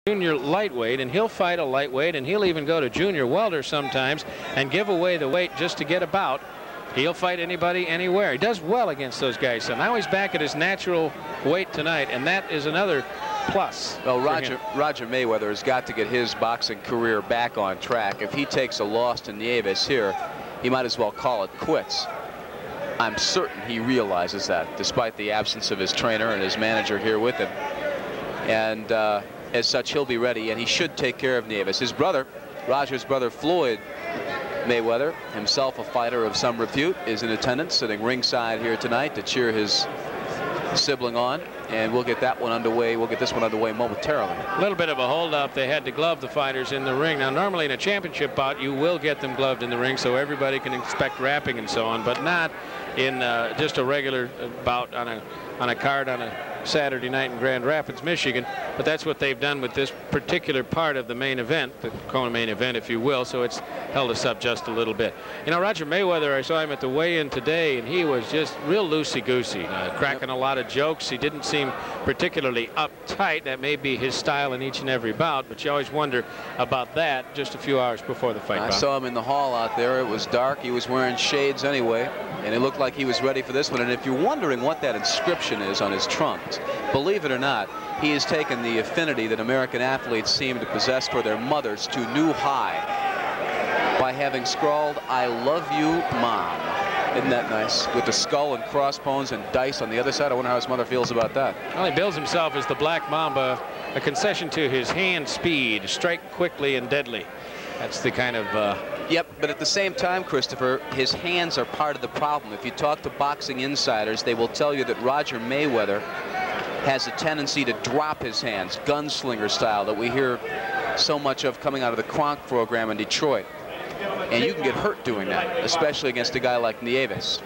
junior lightweight, and he'll fight a lightweight, and he'll even go to junior welter sometimes and give away the weight just to get about. He'll fight anybody, anywhere. He does well against those guys. So now he's back at his natural weight tonight, and that is another plus. Well, Roger Mayweather has got to get his boxing career back on track. If he takes a loss to Nieves here, he might as well call it quits. I'm certain he realizes that, despite the absence of his trainer and his manager here with him. And as such, he'll be ready, and he should take care of Nieves. His brother, Roger's brother Floyd Mayweather, himself a fighter of some repute, is in attendance, sitting ringside here tonight to cheer his sibling on. And we'll get that one underway. We'll get this one underway momentarily. A little bit of a hold-up. They had to glove the fighters in the ring. Now, normally in a championship bout, you will get them gloved in the ring, so everybody can expect wrapping and so on, but not in just a regular bout on a card on a Saturday night in Grand Rapids, Michigan. But that's what they've done with this particular part of the main event, the co-main event, if you will. So it's held us up just a little bit. You know, Roger Mayweather, I saw him at the weigh-in today, and he was just real loosey-goosey, cracking a lot of jokes. He didn't seem particularly uptight. That may be his style in each and every bout, but you always wonder about that just a few hours before the fight. I saw him in the hall out there. It was dark. He was wearing shades anyway, and it looked like he was ready for this one. And if you're wondering what that inscription is on his trunks, believe it or not, he has taken the affinity that American athletes seem to possess for their mothers to new high by having scrawled, "I love you, Mom." Isn't that nice? With the skull and crossbones and dice on the other side. I wonder how his mother feels about that. Well, he bills himself as the Black Mamba, a concession to his hand speed, strike quickly and deadly. That's the kind of... Yep, but at the same time, Christopher, his hands are part of the problem. If you talk to boxing insiders, they will tell you that Roger Mayweather has a tendency to drop his hands, gunslinger style, that we hear so much of coming out of the Kronk program in Detroit. And you can get hurt doing that, especially against a guy like Nieves.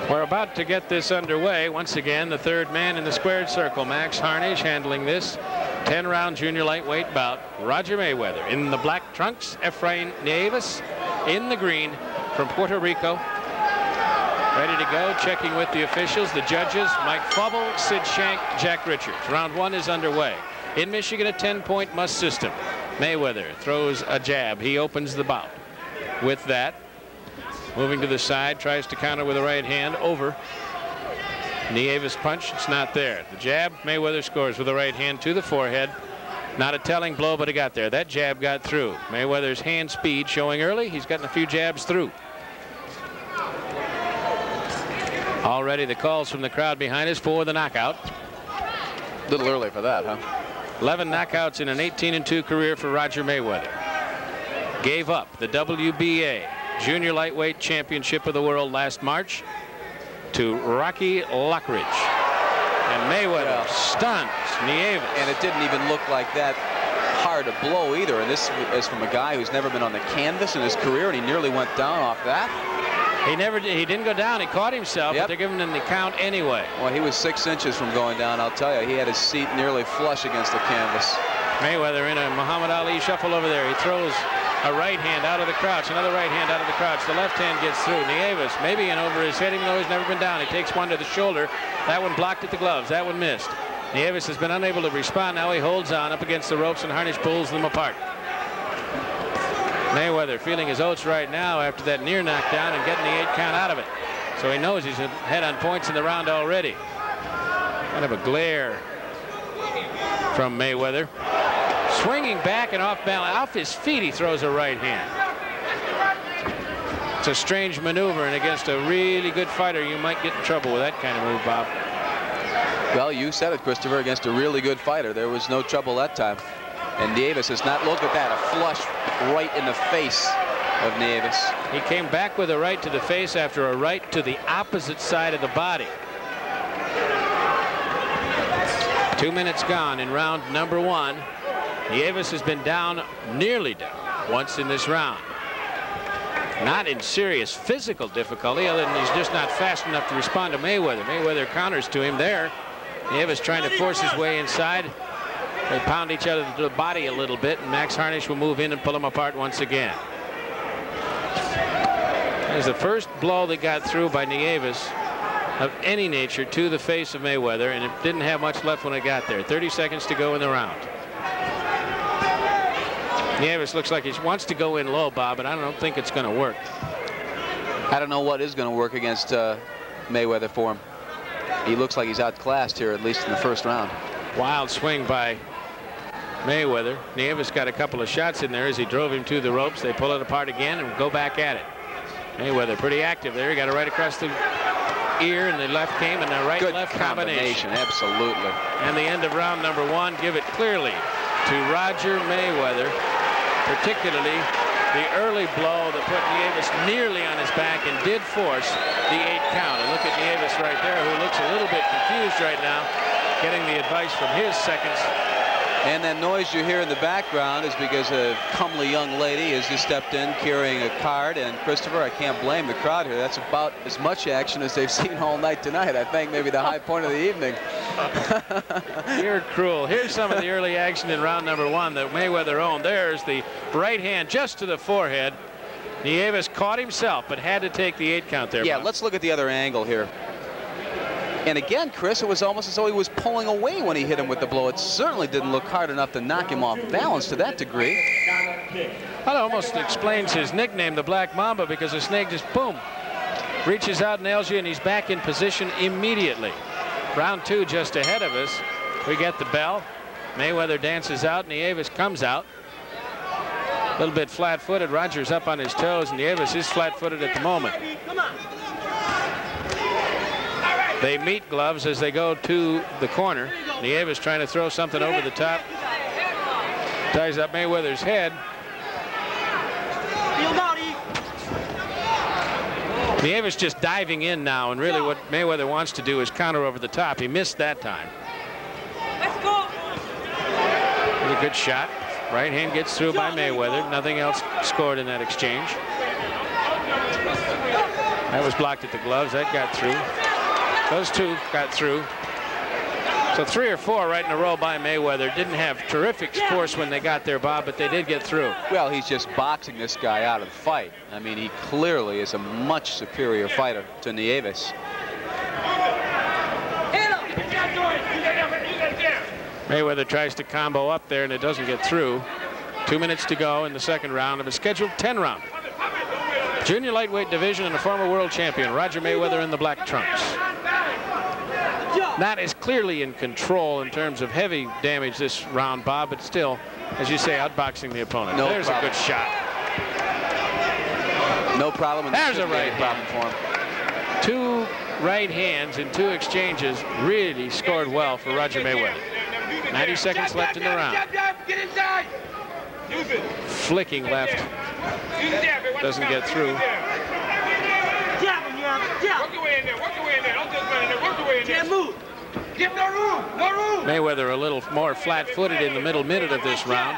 We're about to get this underway. Once again, the third man in the squared circle, Max Harnish, handling this 10-round junior lightweight bout. Roger Mayweather in the black trunks, Efrain Nieves in the green from Puerto Rico. Ready to go, checking with the officials, the judges, Mike Fubble, Sid Shank, Jack Richards. Round one is underway. In Michigan, a 10-point must system. Mayweather throws a jab. He opens the bout. With that, moving to the side, tries to counter with a right hand over. Nieves punch, it's not there. The jab, Mayweather scores with a right hand to the forehead. Not a telling blow, but it got there. That jab got through. Mayweather's hand speed showing early. He's gotten a few jabs through. Already the calls from the crowd behind us for the knockout. A little early for that, huh? 11 knockouts in an 18-2 career for Roger Mayweather. Gave up the WBA Junior Lightweight Championship of the World last March to Rocky Lockridge. And Mayweather stuns Nieves. And it didn't even look like that hard a blow either. And this is from a guy who's never been on the canvas in his career, and he nearly went down off that. He didn't go down. He caught himself, but they're giving him the count anyway. Well, he was 6 inches from going down, I'll tell you. He had his seat nearly flush against the canvas. Mayweather in a Muhammad Ali shuffle over there. He throws a right hand out of the crouch, another right hand out of the crouch. The left hand gets through. Nieves maybe in over his head, even though he's never been down. He takes one to the shoulder. That one blocked at the gloves. That one missed. Nieves has been unable to respond. Now he holds on up against the ropes, and Harnish pulls them apart. Mayweather feeling his oats right now after that near knockdown and getting the 8 count out of it. So he knows he's ahead on points in the round already. Kind of a glare from Mayweather. Swinging back and off balance, off his feet, he throws a right hand. It's a strange maneuver, and against a really good fighter, you might get in trouble with that kind of move, Bob. Well, you said it, Christopher. Against a really good fighter, there was no trouble that time. And Nieves has not looked at that. A flush right in the face of Nieves. He came back with a right to the face after a right to the opposite side of the body. 2 minutes gone in round number one. Nieves has been down, nearly down, once in this round. Not in serious physical difficulty, other than he's just not fast enough to respond to Mayweather. Mayweather counters to him there. Nieves trying to force his way inside. They pound each other to the body a little bit, and Max Harnish will move in and pull them apart once again. There's the first blow that got through by Nieves of any nature to the face of Mayweather, and it didn't have much left when it got there. 30 seconds to go in the round. Nieves looks like he wants to go in low, Bob, but I don't think it's going to work. I don't know what is going to work against Mayweather for him. He looks like he's outclassed here, at least in the first round. Wild swing by Mayweather. Nieves got a couple of shots in there as he drove him to the ropes. They pull it apart again and go back at it. Mayweather pretty active there. He got it right across the ear, and the left came, and the right-left combination. Absolutely. And the end of round number 1, give it clearly to Roger Mayweather, particularly the early blow that put Nieves nearly on his back and did force the 8 count. And look at Nieves right there, who looks a little bit confused right now, getting the advice from his seconds. And that noise you hear in the background is because a comely young lady has just stepped in carrying a card. And Christopher, I can't blame the crowd here. That's about as much action as they've seen all night tonight. I think maybe the high point of the evening. You're cruel. Here's some of the early action in round number 1 that Mayweather owned. There's the right hand just to the forehead. Nieves caught himself, but had to take the 8 count there. Yeah, Bob. let's look at the other angle here. And again, Chris, it was almost as though he was pulling away when he hit him with the blow. It certainly didn't look hard enough to knock him off balance to that degree. That almost explains his nickname, the Black Mamba, because the snake just, boom, reaches out, nails you, and he's back in position immediately. Round 2 just ahead of us. We get the bell. Mayweather dances out. Nieves comes out. A little bit flat-footed. Rogers up on his toes, and Nieves is flat-footed at the moment. They meet gloves as they go to the corner. Nieves trying to throw something over the top. Ties up Mayweather's head. Nieves just diving in now, and really what Mayweather wants to do is counter over the top. He missed that time. Let's go. A good shot. Right hand gets through by Mayweather. Nothing else scored in that exchange. That was blocked at the gloves. That got through. Those 2 got through. So 3 or 4 right in a row by Mayweather. Didn't have terrific force when they got there, Bob, but they did get through. Well, he's just boxing this guy out of the fight. I mean, he clearly is a much superior fighter to Nieves. Mayweather tries to combo up there, and it doesn't get through. 2 minutes to go in the second round of a scheduled 10-round. Junior lightweight division and a former world champion, Roger Mayweather in the black trunks. Not as clearly in control in terms of heavy damage this round, Bob, but still, as you say, outboxing the opponent. No There's problem. a good shot. No problem. There's a right problem for him. 2 right hands in 2 exchanges really scored well for Roger Mayweather. 90 seconds left in the round. Flicking left. Doesn't get through. Mayweather a little more flat-footed in the middle minute of this round.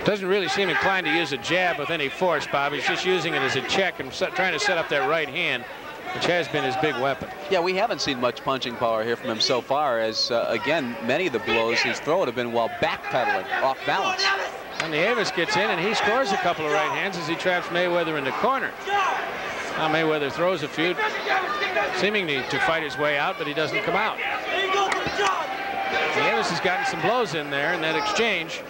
Doesn't really seem inclined to use a jab with any force, Bob. He's just using it as a check and trying to set up that right hand, which has been his big weapon. Yeah, we haven't seen much punching power here from him so far, as, again, many of the blows he's thrown have been while backpedaling, off balance. And Nieves gets in, and he scores a couple of right hands as he traps Mayweather in the corner. Now Mayweather throws a few, seemingly to fight his way out, but he doesn't come out. Nieves has gotten some blows in there in that exchange.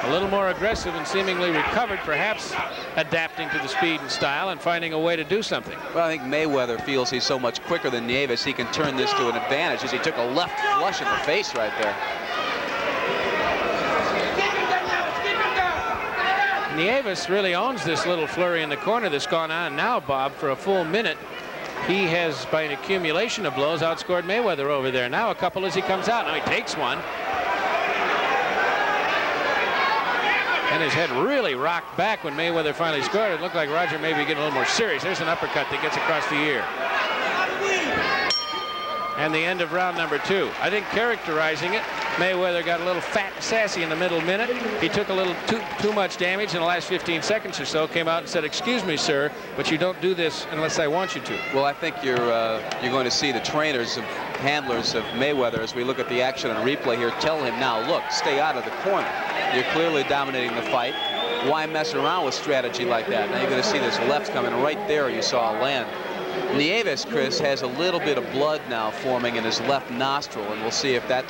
A little more aggressive and seemingly recovered, perhaps adapting to the speed and style and finding a way to do something. Well, I think Mayweather feels he's so much quicker than Nieves, he can turn this to an advantage, as he took a left flush in the face right there. Nieves really owns this little flurry in the corner that's gone on now, Bob, for a full minute. He has, by an accumulation of blows, outscored Mayweather over there. Now a couple as he comes out. Now he takes one. And his head really rocked back when Mayweather finally scored. It looked like Roger maybe getting a little more serious. There's an uppercut that gets across the ear. And the end of round number 2. I think characterizing it, Mayweather got a little fat and sassy in the middle minute. He took a little too much damage in the last 15 seconds or so, came out and said, "Excuse me, sir, but you don't do this unless I want you to." Well, I think you're going to see the trainers and handlers of Mayweather, as we look at the action on replay here, tell him now, look, stay out of the corner. You're clearly dominating the fight. Why mess around with strategy like that? Now you're going to see this left coming right there. You saw a land. Nieves, Chris, has a little bit of blood now forming in his left nostril, and we'll see if that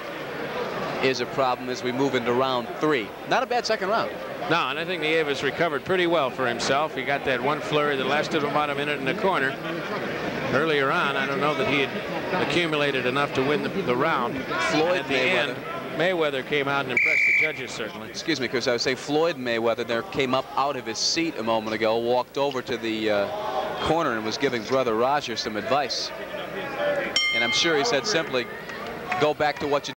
is a problem as we move into round 3. Not a bad second round. No, and I think Nieves recovered pretty well for himself. He got that one flurry that lasted about a minute in the corner. Earlier on, I don't know that he had accumulated enough to win the round. Floyd at the Mayweather. end, Mayweather came out and impressed the judges, certainly. Excuse me, Chris. I would say Floyd Mayweather there came up out of his seat a moment ago, walked over to the corner and was giving Brother Roger some advice. And I'm sure he said simply, go back to what you